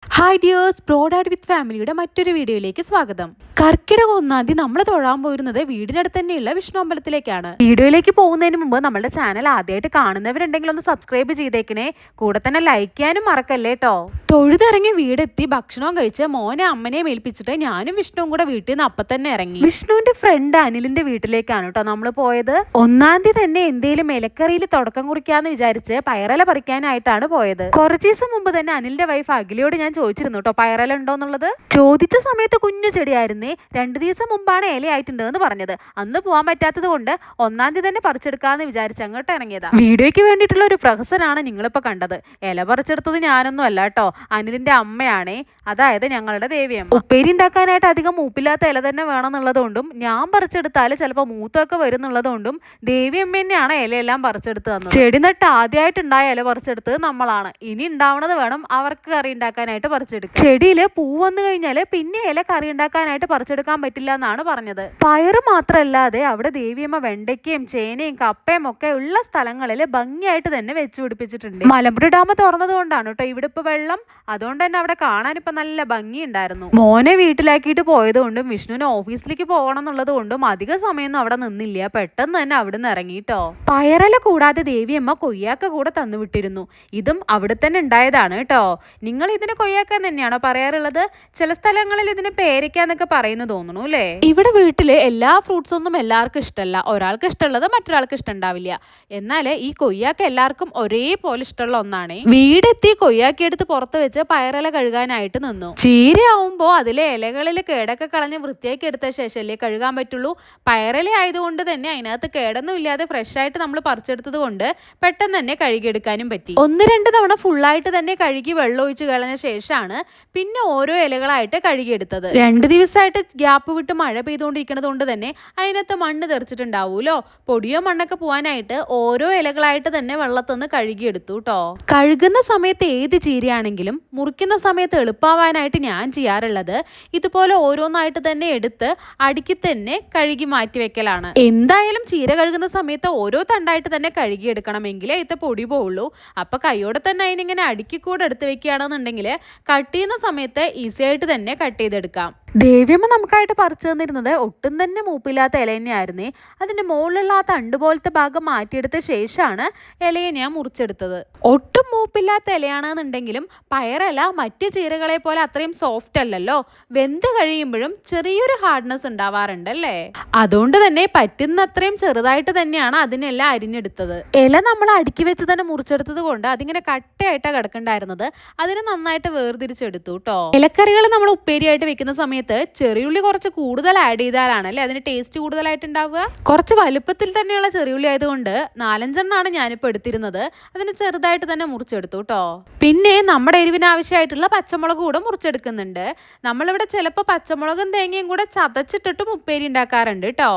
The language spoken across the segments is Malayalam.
ഹായ് ഡിയേഴ്സ്, ബ്രോഡാഡ് വിത്ത് ഫാമിലിയുടെ മറ്റൊരു വീഡിയോയിലേക്ക് സ്വാഗതം. കർക്കിടക 1-ാം തീയതി നമ്മൾ തൊഴാൻ പോയിരുന്നത് വീടിനടുത്ത് തന്നെയുള്ള വിഷ്ണു അമ്പലത്തിലേക്കാണ്. വീഡിയോയിലേക്ക് പോകുന്നതിന് മുമ്പ് നമ്മളുടെ ചാനൽ ആദ്യമായിട്ട് കാണുന്നവരുണ്ടെങ്കിൽ ഒന്ന് സബ്സ്ക്രൈബ് ചെയ്തേക്കണേ. കൂടെ തന്നെ ലൈക്ക് ചെയ്യാനും മറക്കല്ലേ കേട്ടോ. തൊഴുതിറങ്ങി വീടെത്തി ഭക്ഷണവും കഴിച്ച് മോനെ അമ്മനെയും ഏൽപ്പിച്ചിട്ട് ഞാനും വിഷ്ണുവും കൂടെ വീട്ടിൽ നിന്ന് അപ്പം തന്നെ ഇറങ്ങി. വിഷ്ണുവിന്റെ ഫ്രണ്ട് അനിലിന്റെ വീട്ടിലേക്കാണ് കേട്ടോ നമ്മൾ പോയത്. 1-ാം തീയതി തന്നെ എന്തേലും ഇലക്കറിയിൽ തുടക്കം കുറിക്കാന്ന് വിചാരിച്ച് പയറല പറിക്കാനായിട്ടാണ് പോയത്. കുറച്ച് ദിവസം മുമ്പ് തന്നെ അനിലിന്റെ വൈഫ് അഖിലയോട് ഞാൻ ചോദിച്ചിരുന്നു കേട്ടോ പയറല ഉണ്ടോന്നുള്ളത്. ചോദിച്ച സമയത്ത് കുഞ്ഞു ചെടിയായിരുന്നേ. 2 ദിവസം മുമ്പാണ് ഇലയായിട്ടുണ്ടെന്ന് പറഞ്ഞത്. അന്ന് പോകാൻ പറ്റാത്തത് കൊണ്ട് 1-ാം തീയതി തന്നെ പറിച്ചെടുക്കാന്ന് വിചാരിച്ച് അങ്ങോട്ട് ഇറങ്ങിയതാ. വീഡിയോയ്ക്ക് വേണ്ടിയിട്ടുള്ള ഒരു പ്രഹസനാണ് നിങ്ങളിപ്പോ കണ്ടത്. ഇല പറിച്ചെടുത്തത് ഞാനൊന്നും അല്ല കേട്ടോ, അനിലിന്റെ അമ്മയാണേ, അതായത് ഞങ്ങളുടെ ദേവിയമ്മ. ഉപ്പേരി ഉണ്ടാക്കാനായിട്ട് അധികം മൂപ്പില്ലാത്ത ഇല തന്നെ വേണമെന്നുള്ളതുകൊണ്ടും ഞാൻ പറിച്ചെടുത്താൽ ചിലപ്പോൾ മൂത്തൊക്കെ വരുന്നുള്ളതുകൊണ്ടും ദേവിയമ്മ തന്നെയാണ് ഇലയെല്ലാം പറിച്ചെടുത്ത് തന്നത്. ചെടി നട്ട് ആദ്യമായിട്ടുണ്ടായ ഇല പറിച്ചെടുത്തത് നമ്മളാണ്. ഇനി ഉണ്ടാവണത് വേണം അവർക്ക് കറി ഉണ്ടാക്കാനായിട്ട് പറിച്ചെടുക്കാം. ചെടിയിൽ പൂ വന്നു കഴിഞ്ഞാൽ പിന്നെ ഇല കറി ഉണ്ടാക്കാനായിട്ട് പറിച്ചെടുക്കാൻ പറ്റില്ല എന്നാണ് പറഞ്ഞത്. പയറ് മാത്രമല്ലാതെ അവിടെ ദേവിയമ്മ വെണ്ടയ്ക്കയും ചേനയും കപ്പയും ഒക്കെ ഉള്ള സ്ഥലങ്ങളിൽ ഭംഗിയായിട്ട് തന്നെ വെച്ച് പിടിപ്പിച്ചിട്ടുണ്ട്. മലമ്പുഴ ഡാം തുറന്നത് കൊണ്ടാണ് കേട്ടോ ഇവിടെ ഇപ്പൊ വെള്ളം. അതുകൊണ്ട് തന്നെ അവിടെ കാണാൻ ഇപ്പൊ നല്ല ഭംഗിയുണ്ടായിരുന്നു. മോനെ വീട്ടിലാക്കിയിട്ട് പോയത് കൊണ്ടും വിഷ്ണുവിന് ഓഫീസിലേക്ക് പോകണം എന്നുള്ളത് കൊണ്ടും അധിക സമയമൊന്നും അവിടെ നിന്നില്ല. പെട്ടെന്ന് തന്നെ അവിടെ നിന്ന് ഇറങ്ങിട്ടോ. പയറല കൂടാതെ ദേവിയമ്മ കൊയ്യാക്ക കൂടെ തന്നുവിട്ടിരുന്നു. ഇതും അവിടെ തന്നെ ഉണ്ടായതാണ് കേട്ടോ. നിങ്ങൾ ഇതിന് കൊയ്യാക്ക തന്നെയാണോ പറയാറുള്ളത്? ചില സ്ഥലങ്ങളിൽ ഇതിന് പേരയ്ക്കാന്നൊക്കെ പറയുന്നു തോന്നുന്നു അല്ലേ. ഇവിടെ വീട്ടില് എല്ലാ ഫ്രൂട്ട്സ് ഒന്നും എല്ലാവർക്കും ഇഷ്ടമല്ല. ഒരാൾക്ക് ഇഷ്ടമുള്ളത് മറ്റൊരാൾക്ക് ഇഷ്ടമുണ്ടാവില്ല. എന്നാൽ ഈ കൊയ്യാക്ക എല്ലാവർക്കും ഒരേപോലെ ഇഷ്ടമുള്ള ഒന്നാണ്. വീടെത്തി കൊയ്യാക്കി എടുത്ത് പുറത്ത് വെച്ച് പയറല കഴുകാനായിട്ട് നിന്നു. ചീരയാവുമ്പോ അതിലെ ഇലകളിൽ കേടൊക്കെ കളഞ്ഞ് വൃത്തിയാക്കി എടുത്ത ശേഷമല്ലേ കഴുകാൻ പറ്റുള്ളൂ. പയറല ആയതുകൊണ്ട് തന്നെ അതിനകത്ത് കേടൊന്നും ഇല്ലാതെ ഫ്രഷ് ആയിട്ട് നമ്മൾ പറിച്ചെടുത്തത് കൊണ്ട് പെട്ടെന്ന് തന്നെ കഴുകിയെടുക്കാനും പറ്റി. 1-2 തവണ ഫുള്ളായിട്ട് തന്നെ കഴുകി വെള്ളം ഒഴിച്ച് കളഞ്ഞ ശേഷമാണ് പിന്നെ ഓരോ ഇലകളായിട്ട് കഴുകിയെടുത്തത്. 2 ദിവസമായിട്ട് ഗ്യാപ്പ് വിട്ട് മഴ പെയ്തുകൊണ്ടിരിക്കുന്നത് കൊണ്ട് തന്നെ അതിനകത്ത് മണ്ണ് തെറിച്ചിട്ടുണ്ടാവൂലോ. പൊടിയോ മണ്ണൊക്കെ പോകാനായിട്ട് ഓരോ ഇലകളായിട്ട് തന്നെ വെള്ളത്തുനിന്ന് കഴുകിയെടുത്തു കേട്ടോ. കഴുകുന്ന സമയത്ത് ഏത് ചീരയാണെങ്കിലും മുറിക്കുന്ന സമയത്ത് എളുപ്പമാവാനായിട്ട് ഞാൻ ചെയ്യാറുള്ളത് ഇതുപോലെ ഓരോന്നായിട്ട് തന്നെ എടുത്ത് അടുക്കി തന്നെ കഴുകി മാറ്റി വെക്കലാണ്. എന്തായാലും ചീര കഴുകുന്ന സമയത്ത് ഓരോ തണ്ടായിട്ട് തന്നെ കഴുകിയെടുക്കണമെങ്കിലേ ഇത് പൊടി പോവുള്ളൂ. അപ്പൊ കൈയോടെ തന്നെ അതിനിങ്ങനെ അടുക്കി കൂടെ എടുത്ത് വെക്കുകയാണെന്നുണ്ടെങ്കിൽ കട്ട് ചെയ്യുന്ന സമയത്ത് ഈസി ആയിട്ട് തന്നെ കട്ട് ചെയ്തെടുക്കാം. ദേവിയമ്മ നമുക്കായിട്ട് പറിച്ചു തന്നിരുന്നത് ഒട്ടും തന്നെ മൂപ്പില്ലാത്ത ഇല തന്നെയായിരുന്നേ. അതിന്റെ മുകളിലുള്ള ആ തണ്ട് പോലത്തെ ഭാഗം മാറ്റിയെടുത്ത ശേഷമാണ് ഇലയെ ഞാൻ മുറിച്ചെടുത്തത്. ഒട്ടും മൂപ്പില്ലാത്ത ഇലയാണെന്നുണ്ടെങ്കിലും പയറല മറ്റ് ചീരകളെ പോലെ അത്രയും സോഫ്റ്റ് അല്ലല്ലോ. വെന്ത് കഴിയുമ്പോഴും ചെറിയൊരു ഹാർഡ്നെസ് ഉണ്ടാവാറുണ്ടല്ലേ. അതുകൊണ്ട് തന്നെ പറ്റുന്നത്രയും ചെറുതായിട്ട് തന്നെയാണ് അതിനെല്ലാം അരിഞ്ഞെടുത്തത്. ഇല നമ്മൾ അടുക്കി വെച്ച് തന്നെ മുറിച്ചെടുത്തത് കൊണ്ട് അതിങ്ങനെ കട്ടയായിട്ടാണ് കിടക്കണ്ടായിരുന്നത്. അതിനെ നന്നായിട്ട് വേർതിരിച്ചെടുത്തു കേട്ടോ. ഇലക്കറികൾ നമ്മൾ ഉപ്പേരിയായിട്ട് വെക്കുന്ന സമയത്ത് ചെറിയുള്ളി കുറച്ച് കൂടുതൽ ആഡ് ചെയ്താലാണ് അല്ലേ അതിന് ടേസ്റ്റ് കൂടുതലായിട്ടുണ്ടാവുക. കുറച്ച് വലുപ്പത്തിൽ തന്നെയുള്ള ചെറിയുള്ളി ആയതുകൊണ്ട് 4-5 ഞാനിപ്പോൾ എടുത്തിരുന്നത്. അതിന് ചെറുതായിട്ട് തന്നെ മുറിച്ചെടുത്തു കേട്ടോ. പിന്നെ നമ്മുടെ എരിവിന് ആവശ്യമായിട്ടുള്ള പച്ചമുളക് കൂടെ മുറിച്ചെടുക്കുന്നുണ്ട്. നമ്മളിവിടെ ചിലപ്പോൾ പച്ചമുളകും തേങ്ങയും കൂടെ ചതച്ചിട്ടിട്ടും ഉപ്പേരി ഉണ്ടാക്കാറുണ്ട് കേട്ടോ.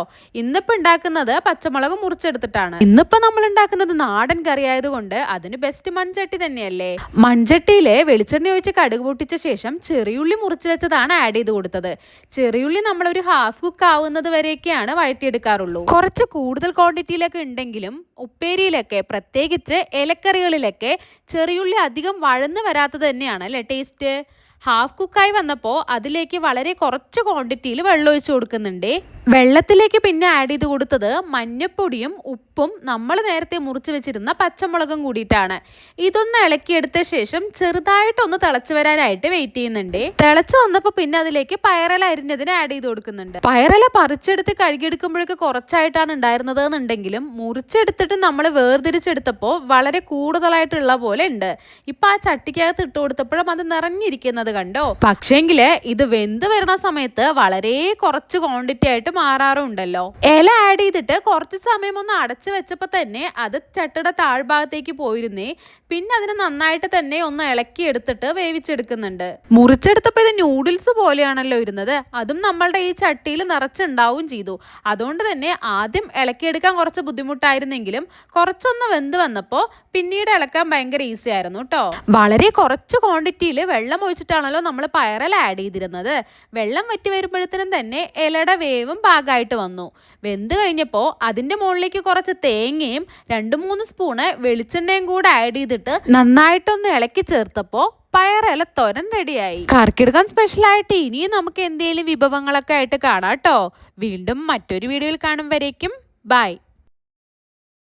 ഇന്നിപ്പോൾ ഉണ്ടാക്കുന്നത് പച്ചമുളക് മുറിച്ചെടുത്തിട്ടാണ്. ഇന്നിപ്പോൾ നമ്മൾ ഉണ്ടാക്കുന്നത് നാടൻ കറി ആയതുകൊണ്ട് അതിന് ബെസ്റ്റ് മൺചട്ടി തന്നെയല്ലേ. മൺചട്ടിയിലെ വെളിച്ചെണ്ണ ഒഴിച്ച് കടുക് പൊട്ടിച്ച ശേഷം ചെറിയുള്ളി മുറിച്ച് വെച്ചതാണ് ആഡ് ചെയ്ത് കൊടുത്തത്. ചെറിയുള്ളി നമ്മളൊരു ഹാഫ് കുക്ക് ആവുന്നത് വരെയൊക്കെയാണ് വഴറ്റിയെടുക്കാറുള്ളൂ. കുറച്ച് കൂടുതൽ ക്വാണ്ടിറ്റിയിലൊക്കെ ഉണ്ടെങ്കിലും ഉപ്പേരിയിലൊക്കെ പ്രത്യേകിച്ച് ഇലക്കറികളിലൊക്കെ ചെറിയുള്ളി അധികം വഴന്ന് വരാത്തത് തന്നെയാണ് അല്ലേ ടേസ്റ്റ്. ഹാഫ് കുക്കായി വന്നപ്പോൾ അതിലേക്ക് വളരെ കുറച്ച് ക്വാണ്ടിറ്റിയിൽ വെള്ളം ഒഴിച്ചു കൊടുക്കുന്നുണ്ട്. വെള്ളത്തിലേക്ക് പിന്നെ ആഡ് ചെയ്ത് കൊടുത്തത് മഞ്ഞപ്പൊടിയും ഉപ്പും നമ്മൾ നേരത്തെ മുറിച്ച് വെച്ചിരുന്ന പച്ചമുളകും കൂടിയിട്ടാണ്. ഇതൊന്ന് ഇളക്കിയെടുത്ത ശേഷം ചെറുതായിട്ടൊന്ന് തിളച്ചു വരാനായിട്ട് വെയിറ്റ് ചെയ്യുന്നുണ്ട്. തിളച്ചു വന്നപ്പോൾ പിന്നെ അതിലേക്ക് പയറല അരിഞ്ഞതിന് ആഡ് ചെയ്ത് കൊടുക്കുന്നുണ്ട്. പയറല പറിച്ചെടുത്ത് കഴുകിയെടുക്കുമ്പോഴൊക്കെ കുറച്ചായിട്ടാണ് ഉണ്ടായിരുന്നത് എന്നുണ്ടെങ്കിലും മുറിച്ചെടുത്തിട്ട് നമ്മൾ വേർതിരിച്ചെടുത്തപ്പോൾ വളരെ കൂടുതലായിട്ടുള്ള പോലെ ഉണ്ട്. ഇപ്പൊ ആ ചട്ടിക്കകത്ത് ഇട്ട് കൊടുത്തപ്പോഴും അത് നിറഞ്ഞിരിക്കുന്നത് കണ്ടോ. പക്ഷേങ്കില് ഇത് വെന്ത് വരുന്ന സമയത്ത് വളരെ കുറച്ച് ക്വാണ്ടിറ്റി ആയിട്ട് മാറാറുണ്ടല്ലോ. ഇല ആഡ് ചെയ്തിട്ട് കുറച്ച് സമയം ഒന്ന് അടച്ചു വെച്ചപ്പോൾ തന്നെ അത് ചട്ടിയുടെ താഴ്ഭാഗത്തേക്ക് പോയിരുന്നേ. പിന്നെ അതിന് നന്നായിട്ട് തന്നെ ഒന്ന് ഇളക്കി എടുത്തിട്ട് വേവിച്ചെടുക്കുന്നുണ്ട്. മുറിച്ചെടുത്തപ്പോൾ ഇത് നൂഡിൽസ് പോലെയാണല്ലോ ഇരുന്നത്. അതും നമ്മളുടെ ഈ ചട്ടിയിൽ നിറച്ചുണ്ടാവും ചെയ്തു. അതുകൊണ്ട് തന്നെ ആദ്യം ഇളക്കിയെടുക്കാൻ കുറച്ച് ബുദ്ധിമുട്ടായിരുന്നെങ്കിലും കുറച്ചൊന്ന് വെന്ത് വന്നപ്പോൾ പിന്നീട് ഇളക്കാൻ ഭയങ്കര ഈസി ആയിരുന്നു കേട്ടോ. വളരെ കുറച്ച് ക്വാണ്ടിറ്റിയിൽ വെള്ളം ഒഴിച്ചിട്ടാണല്ലോ നമ്മൾ പയറല ആഡ് ചെയ്തിരുന്നത്. വെള്ളം വറ്റി വരുമ്പോഴത്തേനും തന്നെ ഇലയുടെ വേവും പാകമായിട്ട് വന്നു. വെന്ത് കഴിഞ്ഞപ്പോൾ അതിൻ്റെ മുകളിലേക്ക് കുറച്ച് തേങ്ങയും 2-3 സ്പൂണ് വെളിച്ചെണ്ണയും കൂടെ ആഡ് ചെയ്തിട്ട് നന്നായിട്ടൊന്ന് ഇളക്കി ചേർത്തപ്പോൾ പയറില തോരൻ റെഡിയായി. കർക്കിടകം സ്പെഷ്യൽ ആയിട്ട് ഇനിയും നമുക്ക് എന്തെങ്കിലും വിഭവങ്ങളൊക്കെ ആയിട്ട് കാണാം കേട്ടോ. വീണ്ടും മറ്റൊരു വീഡിയോയിൽ കാണും വരേക്കും ബൈ.